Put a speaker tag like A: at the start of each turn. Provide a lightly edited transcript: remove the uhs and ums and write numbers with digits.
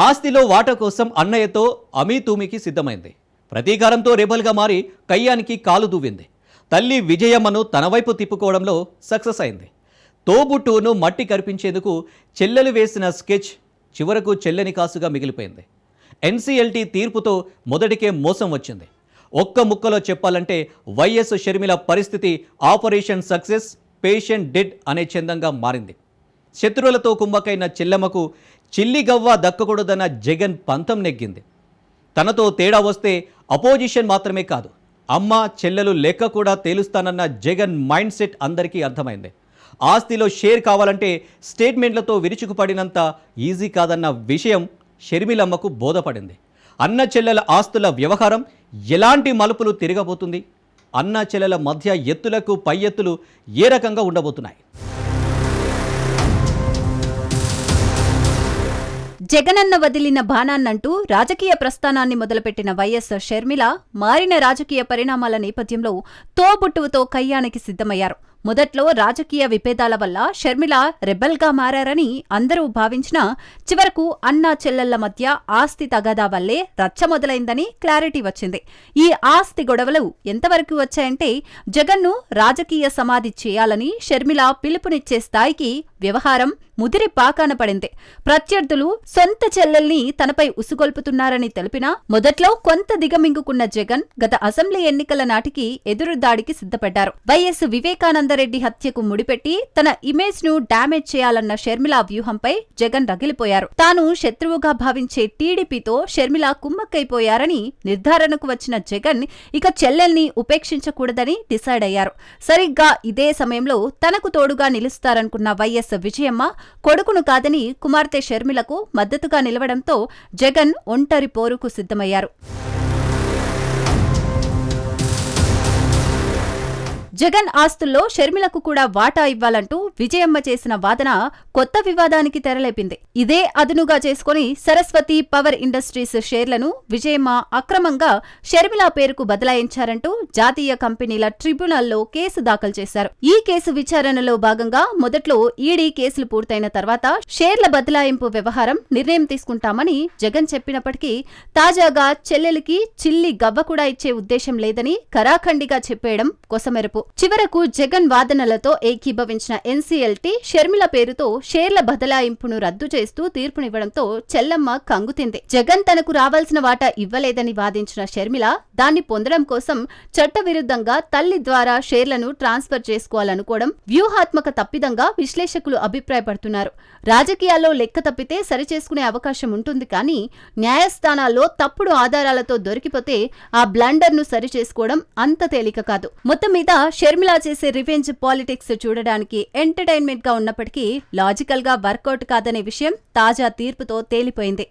A: ఆస్తిలో వాటా కోసం అన్నయ్యతో అమీతూమికి సిద్ధమైంది. ప్రతీకారంతో రెబల్గా మారి కయ్యానికి కాలు దువ్వింది. తల్లి విజయమ్మను తన వైపు తిప్పుకోవడంలో సక్సెస్ అయింది. తోబుట్టువును మట్టి కరిపించేందుకు చెల్లెలు వేసిన స్కెచ్ చివరకు చెల్లని కాసుగా మిగిలిపోయింది. ఎన్సీఎల్టీ తీర్పుతో మొదటికే మోసం వచ్చింది. ఒక్క ముక్కలో చెప్పాలంటే వైఎస్ షర్మిల పరిస్థితి ఆపరేషన్ సక్సెస్, పేషెంట్ డెడ్ అనే చందంగా మారింది. శత్రువులతో కుమ్మకైన చెల్లెమ్మకు చిల్లిగవ్వ దక్కకూడదన్న జగన్ పంతం నెగ్గింది. తనతో తేడా వస్తే అపోజిషన్ మాత్రమే కాదు, అమ్మ చెల్లెలు లెక్క కూడా తేలుస్తానన్న జగన్ మైండ్ సెట్ అందరికీ అర్థమైంది. ఆస్తిలో షేర్ కావాలంటే స్టేట్మెంట్లతో విరుచుకుపడినంత ఈజీ కాదన్న విషయం షర్మిలమ్మకు బోధపడింది. అన్న చెల్లెల ఆస్తుల వ్యవహారం ఎలాంటి మలుపులు తిరగబోతుంది? అన్న చెల్లెల మధ్య ఎత్తులకు పై ఎత్తులు ఏ రకంగా ఉండబోతున్నాయి?
B: జగనన్న వదిలిన బాణాన్నంటూ రాజకీయ ప్రస్థానాన్ని మొదలుపెట్టిన వైఎస్ షర్మిల మారిన రాజకీయ పరిణామాల నేపథ్యంలో తోబుట్టువుతో కయ్యానికి సిద్ధమయ్యారు. మొదట్లో రాజకీయ విభేదాల వల్ల షర్మిల రెబల్గా మారారని అందరూ భావించినా చివరకు అన్నా చెల్లెళ్ల మధ్య ఆస్తి తగాదా వల్లే రచ్చ మొదలైందని క్లారిటీ వచ్చింది. ఈ ఆస్తి గొడవలు ఎంతవరకు వచ్చాయంటే జగన్ను రాజకీయ సమాధి చేయాలని షర్మిల పిలుపునిచ్చే స్థాయికి వ్యవహారం ముదిరి పాకాన పడింది. ప్రత్యర్థులు సొంత చెల్లెల్ని తనపై ఉసుగొల్పుతున్నారని తెలిపినా మొదట్లో కొంత దిగమింగుకున్న జగన్ గత అసెంబ్లీ ఎన్నికల నాటికి ఎదురుదాడికి సిద్ధపడ్డారు. వైఎస్ వివేకానందరెడ్డి హత్యకు ముడిపెట్టి తన ఇమేజ్ ను డామేజ్ చేయాలన్న షర్మిల వ్యూహంపై జగన్ రగిలిపోయారు. తాను శత్రువుగా భావించే టీడీపీతో షర్మిల కుమ్మక్కైపోయారని నిర్ధారణకు వచ్చిన జగన్ ఇక చెల్లెల్ని ఉపేక్షించకూడదని డిసైడ్ అయ్యారు. సరిగ్గా ఇదే సమయంలో తనకు తోడుగా నిలుస్తారనుకున్న వైఎస్ విజయమ్మ కొడుకును కాదని కుమార్తె షర్మిలకు మద్దతుగా నిలవడంతో జగన్ ఒంటరి పోరుకు సిద్ధమయ్యారు. జగన్ ఆస్తుల్లో షర్మిలకు కూడా వాటా ఇవ్వాలంటూ విజయమ్మ చేసిన వాదన కొత్త వివాదానికి తెరలేపింది. ఇదే అదునుగా చేసుకుని సరస్వతి పవర్ ఇండస్ట్రీస్ షేర్లను విజయమ్మ అక్రమంగా షర్మిల పేరుకు బదలాయించారంటూ జాతీయ కంపెనీల ట్రిబ్యునల్లో కేసు దాఖలు చేశారు. ఈ కేసు విచారణలో భాగంగా మొదట్లో ఈడీ కేసులు పూర్తయిన తర్వాత షేర్ల బదలాయింపు వ్యవహారం నిర్ణయం తీసుకుంటామని జగన్ చెప్పినప్పటికీ తాజాగా చెల్లెలికి చిల్లి గవ్వ కూడా ఇచ్చే ఉద్దేశం లేదని కరాఖండిగా చెప్పేయడం కొసమెరుపు. చివరకు జగన్ వాదనలతో ఏకీభవించిన ఎన్సీఎల్టీ షర్మిల పేరుతో షేర్ల బదలాయింపును రద్దు చేస్తూ తీర్పునివ్వడంతో చెల్లమ్మ కంగుతింది. జగన్ తనకు రావాల్సిన వాటా ఇవ్వలేదని వాదించిన షర్మిల దాన్ని పొందడం కోసం చట్టవిరుద్ధంగా తల్లి ద్వారా షేర్లను ట్రాన్స్ఫర్ చేసుకోవాలనుకోవడం వ్యూహాత్మక తప్పిదంగా విశ్లేషకులు అభిప్రాయపడుతున్నారు. రాజకీయాల్లో లెక్క తప్పితే సరిచేసుకునే అవకాశం ఉంటుంది, కానీ న్యాయస్థానాల్లో తప్పుడు ఆధారాలతో దొరికిపోతే ఆ బ్లండర్ ను సరిచేసుకోవడం అంత తేలిక కాదు. మొత్తం మీద షర్మిల చేసే రివెంజ్ పాలిటిక్స్ చూడడానికి ఎంటర్టైన్మెంట్ గా ఉన్నప్పటికీ లాజికల్ గా వర్కౌట్ కాదనే విషయం తాజా తీర్పుతో తేలిపోయింది.